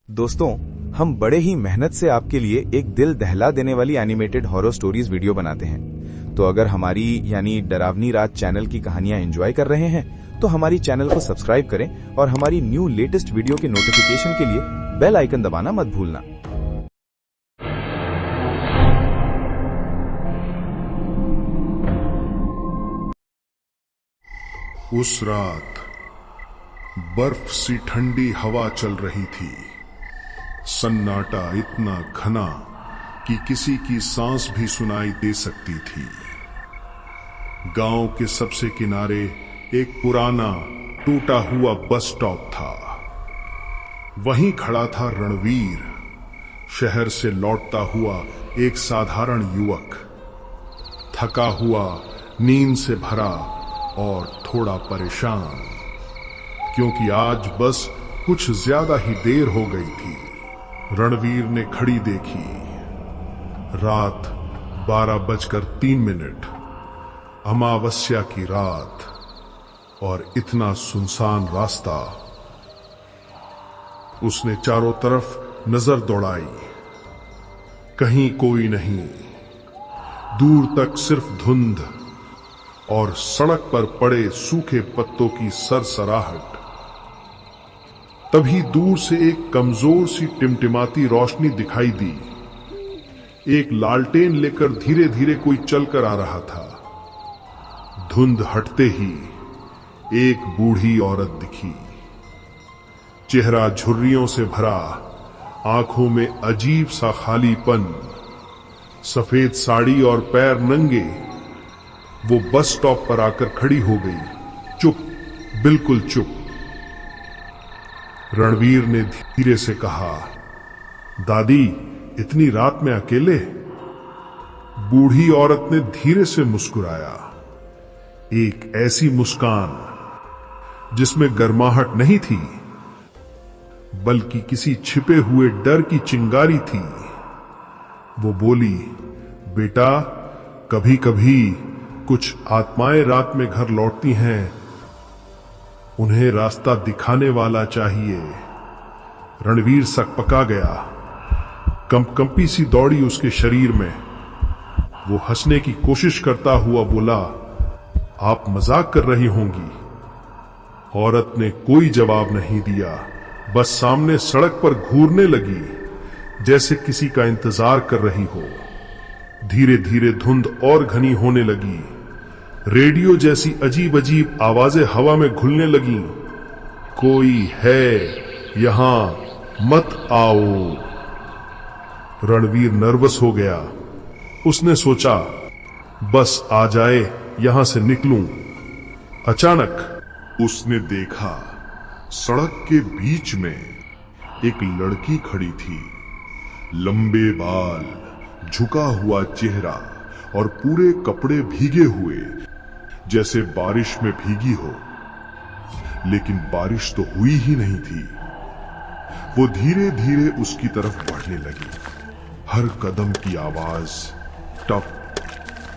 दोस्तों, हम बड़े ही मेहनत से आपके लिए एक दिल दहला देने वाली एनिमेटेड हॉरर स्टोरीज वीडियो बनाते हैं। तो अगर हमारी यानी डरावनी रात चैनल की कहानियां एंजॉय कर रहे हैं तो हमारी चैनल को सब्सक्राइब करें और हमारी न्यू लेटेस्ट वीडियो के नोटिफिकेशन के लिए बेल आइकन दबाना मत भूलना। उस रात बर्फ सी ठंडी हवा चल रही थी। सन्नाटा इतना घना कि किसी की सांस भी सुनाई दे सकती थी। गांव के सबसे किनारे एक पुराना टूटा हुआ बस स्टॉप था। वहीं खड़ा था रणवीर, शहर से लौटता हुआ एक साधारण युवक, थका हुआ, नींद से भरा और थोड़ा परेशान, क्योंकि आज बस कुछ ज्यादा ही देर हो गई थी। रणवीर ने घड़ी देखी। रात 12:03, अमावस्या की रात, और इतना सुनसान रास्ता। उसने चारों तरफ नजर दौड़ाई, कहीं कोई नहीं। दूर तक सिर्फ धुंध और सड़क पर पड़े सूखे पत्तों की सरसराहट। तभी दूर से एक कमजोर सी टिमटिमाती रोशनी दिखाई दी। एक लालटेन लेकर धीरे धीरे कोई चलकर आ रहा था। धुंध हटते ही एक बूढ़ी औरत दिखी। चेहरा झुर्रियों से भरा, आंखों में अजीब सा खालीपन, सफेद साड़ी और पैर नंगे। वो बस स्टॉप पर आकर खड़ी हो गई, चुप, बिल्कुल चुप। रणवीर ने धीरे से कहा, दादी, इतनी रात में अकेले? बूढ़ी औरत ने धीरे से मुस्कुराया, एक ऐसी मुस्कान जिसमें गर्माहट नहीं थी, बल्कि किसी छिपे हुए डर की चिंगारी थी। वो बोली, बेटा, कभी कभी कुछ आत्माएं रात में घर लौटती हैं, उन्हें रास्ता दिखाने वाला चाहिए। रणवीर सकपका गया, कंपकंपी सी दौड़ी उसके शरीर में। वो हंसने की कोशिश करता हुआ बोला, आप मजाक कर रही होंगी। औरत ने कोई जवाब नहीं दिया, बस सामने सड़क पर घूरने लगी, जैसे किसी का इंतजार कर रही हो। धीरे धीरे धुंध और घनी होने लगी। रेडियो जैसी अजीब अजीब आवाजें हवा में घुलने लगीं। कोई है यहां, मत आओ। रणवीर नर्वस हो गया। उसने सोचा, बस आ जाए, यहां से निकलूं। अचानक उसने देखा, सड़क के बीच में एक लड़की खड़ी थी। लंबे बाल, झुका हुआ चेहरा और पूरे कपड़े भीगे हुए, जैसे बारिश में भीगी हो। लेकिन बारिश तो हुई ही नहीं थी। वो धीरे धीरे उसकी तरफ बढ़ने लगी। हर कदम की आवाज टप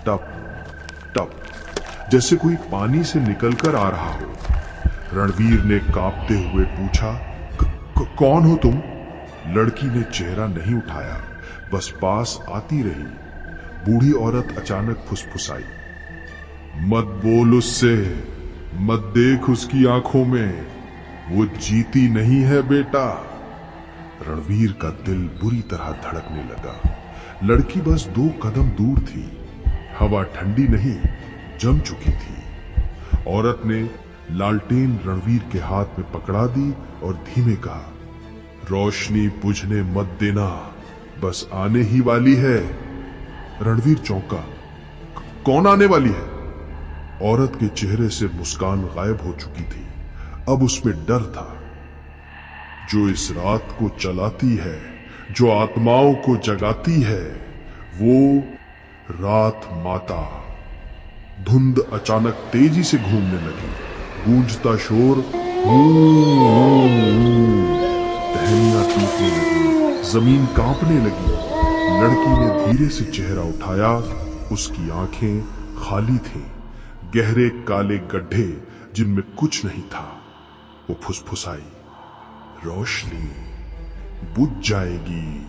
टप टप, जैसे कोई पानी से निकलकर आ रहा हो। रणवीर ने कांपते हुए पूछा, कौन हो तुम? लड़की ने चेहरा नहीं उठाया, बस पास आती रही। बूढ़ी औरत अचानक फुसफुसाई, मत बोल उससे, मत देख उसकी आंखों में, वो जीती नहीं है बेटा। रणवीर का दिल बुरी तरह धड़कने लगा। लड़की बस 2 कदम दूर थी। हवा ठंडी नहीं, जम चुकी थी। औरत ने लालटेन रणवीर के हाथ में पकड़ा दी और धीमे कहा, रोशनी बुझने मत देना, बस आने ही वाली है। रणवीर चौंका, कौन आने वाली है? औरत के चेहरे से मुस्कान गायब हो चुकी थी। अब उसमें डर था। जो इस रात को चलाती है, जो आत्माओं को जगाती है, वो रात माता। धुंध अचानक तेजी से घूमने लगी। गूंजता शोर, टहनियां टूटने लगी, जमीन कांपने लगी। लड़की ने धीरे से चेहरा उठाया। उसकी आंखें खाली थीं, गहरे काले गड्ढे जिनमें कुछ नहीं था। वो फुसफुसाई, रोशनी, बुझ जाएगी।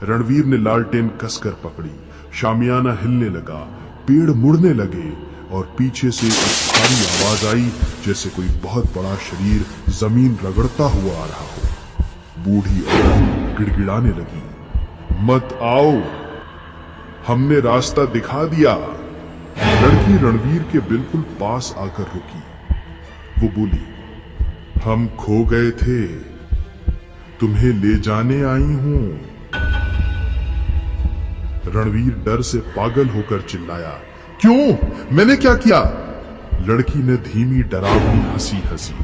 रणवीर ने लालटेन कसकर पकड़ी। शामियाना हिलने लगा, पेड़ मुड़ने लगे और पीछे से एक भारी आवाज आई, जैसे कोई बहुत बड़ा शरीर जमीन रगड़ता हुआ आ रहा हो। बूढ़ी औरत गिड़गिड़ाने लगी, मत आओ, हमने रास्ता दिखा दिया। लड़की रणवीर के बिल्कुल पास आकर रुकी। वो बोली, हम खो गए थे, तुम्हें ले जाने आई हूं। रणवीर डर से पागल होकर चिल्लाया, क्यों? मैंने क्या किया? लड़की ने धीमी डरावनी हंसी हंसी,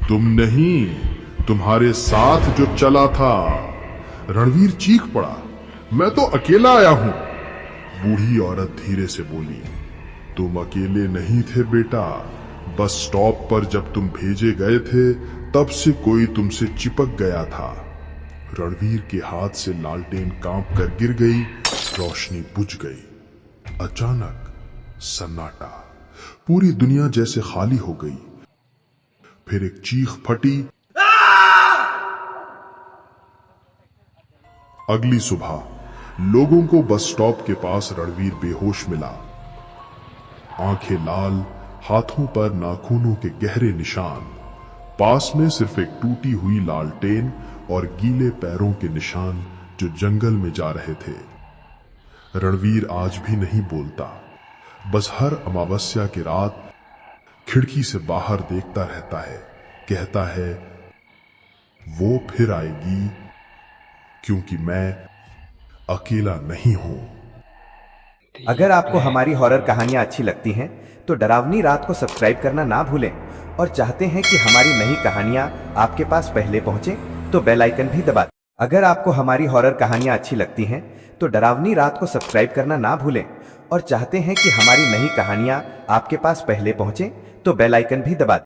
तुम नहीं, तुम्हारे साथ जो चला था। रणवीर चीख पड़ा, मैं तो अकेला आया हूं। बूढ़ी औरत धीरे से बोली, तुम अकेले नहीं थे बेटा, बस स्टॉप पर जब तुम भेजे गए थे तब से कोई तुमसे चिपक गया था। रणवीर के हाथ से लालटेन कांप कर गिर गई, रोशनी बुझ गई। अचानक सन्नाटा, पूरी दुनिया जैसे खाली हो गई। फिर एक चीख फटी। अगली सुबह लोगों को बस स्टॉप के पास रणवीर बेहोश मिला। आंखें लाल, हाथों पर नाखूनों के गहरे निशान, पास में सिर्फ एक टूटी हुई लालटेन और गीले पैरों के निशान जो जंगल में जा रहे थे। रणवीर आज भी नहीं बोलता, बस हर अमावस्या की रात खिड़की से बाहर देखता रहता है, कहता है, वो फिर आएगी क्योंकि मैं अकेला नहीं हूं। अगर आपको हमारी हॉरर कहानियां अच्छी लगती हैं तो डरावनी रात को सब्सक्राइब करना ना भूलें और चाहते हैं कि हमारी नई कहानियां आपके पास पहले पहुंचे तो बेल आइकन भी दबा दें। अगर आपको हमारी हॉरर कहानियां अच्छी लगती हैं तो डरावनी रात को सब्सक्राइब करना ना भूलें और चाहते हैं कि हमारी नई कहानियां आपके पास पहले पहुंचे तो बेल आइकन भी दबा दें।